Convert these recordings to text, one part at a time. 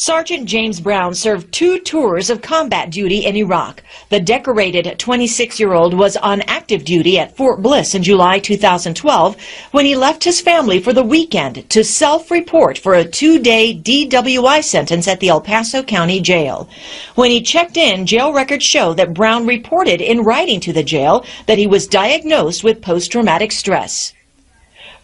Sergeant James Brown served 2 tours of combat duty in Iraq. The decorated 26-year-old was on active duty at Fort Bliss in July 2012 when he left his family for the weekend to self-report for a 2-day DWI sentence at the El Paso County Jail. When he checked in, jail records show that Brown reported in writing to the jail that he was diagnosed with post-traumatic stress.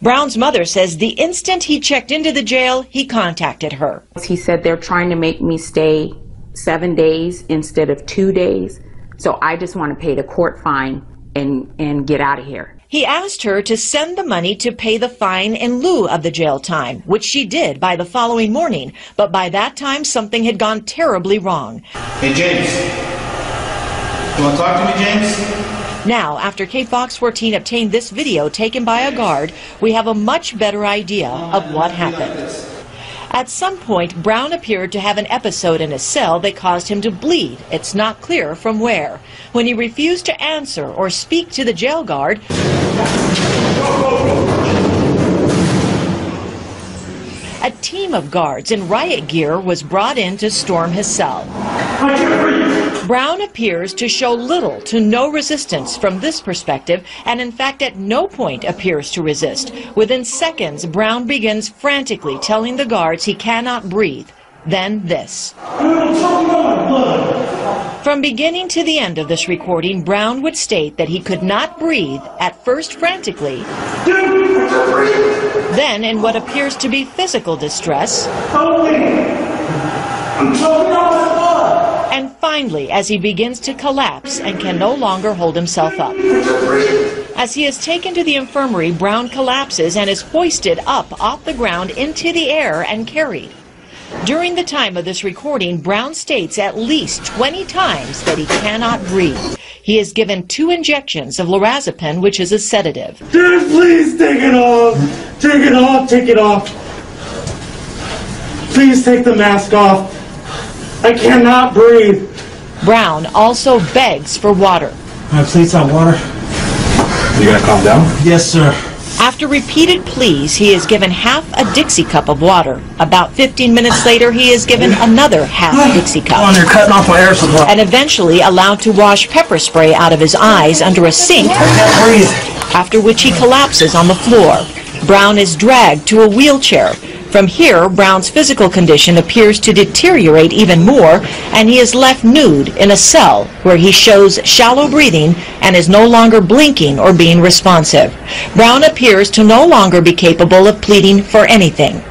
Brown's mother says the instant he checked into the jail, he contacted her. He said they're trying to make me stay 7 days instead of 2 days, so I just want to pay the court fine and get out of here. He asked her to send the money to pay the fine in lieu of the jail time, which she did by the following morning, but by that time something had gone terribly wrong. Hey James, you want to talk to me, James? Now, after KFOX 14 obtained this video taken by a guard, we have a much better idea of what happened. At some point, Brown appeared to have an episode in his cell that caused him to bleed. It's not clear from where. When he refused to answer or speak to the jail guard, a team of guards in riot gear was brought in to storm his cell. Brown appears to show little to no resistance from this perspective, and in fact at no point appears to resist. Within seconds, Brown begins frantically telling the guards he cannot breathe. Then this. From beginning to the end of this recording, Brown would state that he could not breathe, at first frantically, then in what appears to be physical distress, and finally as he begins to collapse and can no longer hold himself up. As he is taken to the infirmary, Brown collapses and is hoisted up off the ground into the air and carried. During the time of this recording, Brown states at least 20 times that he cannot breathe. He is given 2 injections of lorazepam, which is a sedative. Dude, please take it off! Take it off! Take it off! Please take the mask off! I cannot breathe! Brown also begs for water. Please have water. You gonna calm down? Yes, sir. After repeated pleas, he is given half a Dixie cup of water. About 15 minutes later, he is given another half Dixie cup. You're cutting off my air supply. And eventually allowed to wash pepper spray out of his eyes under a sink, I can't breathe. after which he collapses on the floor. Brown is dragged to a wheelchair. From here, Brown's physical condition appears to deteriorate even more, and he is left nude in a cell where he shows shallow breathing and is no longer blinking or being responsive. Brown appears to no longer be capable of pleading for anything.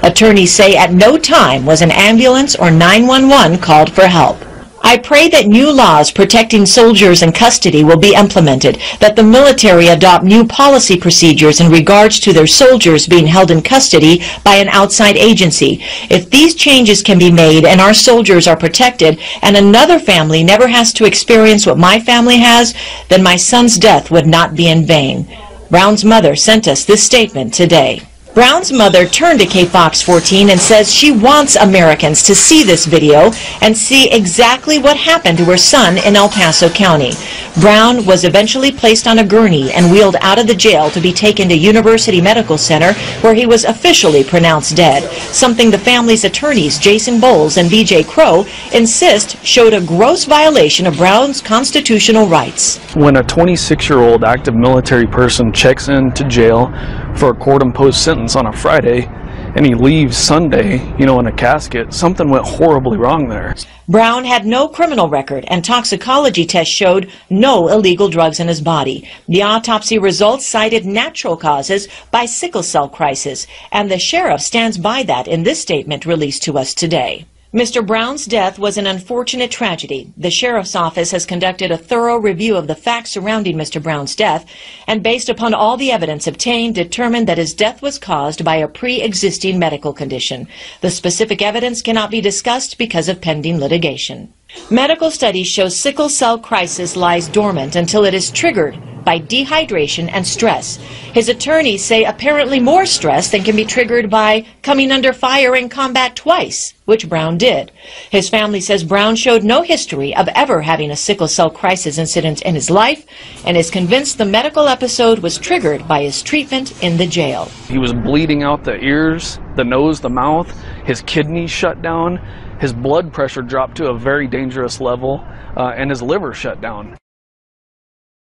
Attorneys say at no time was an ambulance or 911 called for help. I pray that new laws protecting soldiers in custody will be implemented, that the military adopt new policy procedures in regards to their soldiers being held in custody by an outside agency. If these changes can be made and our soldiers are protected and another family never has to experience what my family has, then my son's death would not be in vain. Brown's mother sent us this statement today. Brown's mother turned to KFOX 14 and says she wants Americans to see this video and see exactly what happened to her son in El Paso County. Brown was eventually placed on a gurney and wheeled out of the jail to be taken to University Medical Center, where he was officially pronounced dead, something the family's attorneys Jason Bowles and B.J. Crow insist showed a gross violation of Brown's constitutional rights. When a 26-year-old active military person checks into jail for a court-imposed sentence on a Friday and he leaves Sunday, in a casket, something went horribly wrong there. Brown had no criminal record, and toxicology tests showed no illegal drugs in his body. The autopsy results cited natural causes by sickle cell crisis, and the sheriff stands by that in this statement released to us today. Mr. Brown's death was an unfortunate tragedy. The sheriff's office has conducted a thorough review of the facts surrounding Mr. Brown's death, and based upon all the evidence obtained, determined that his death was caused by a pre-existing medical condition. The specific evidence cannot be discussed because of pending litigation. Medical studies show sickle cell crisis lies dormant until it is triggered by dehydration and stress. His attorneys say apparently more stress than can be triggered by coming under fire in combat twice, which Brown did. His family says Brown showed no history of ever having a sickle cell crisis incident in his life and is convinced the medical episode was triggered by his treatment in the jail. He was bleeding out the ears, the nose, the mouth, his kidneys shut down, his blood pressure dropped to a very dangerous level, and his liver shut down.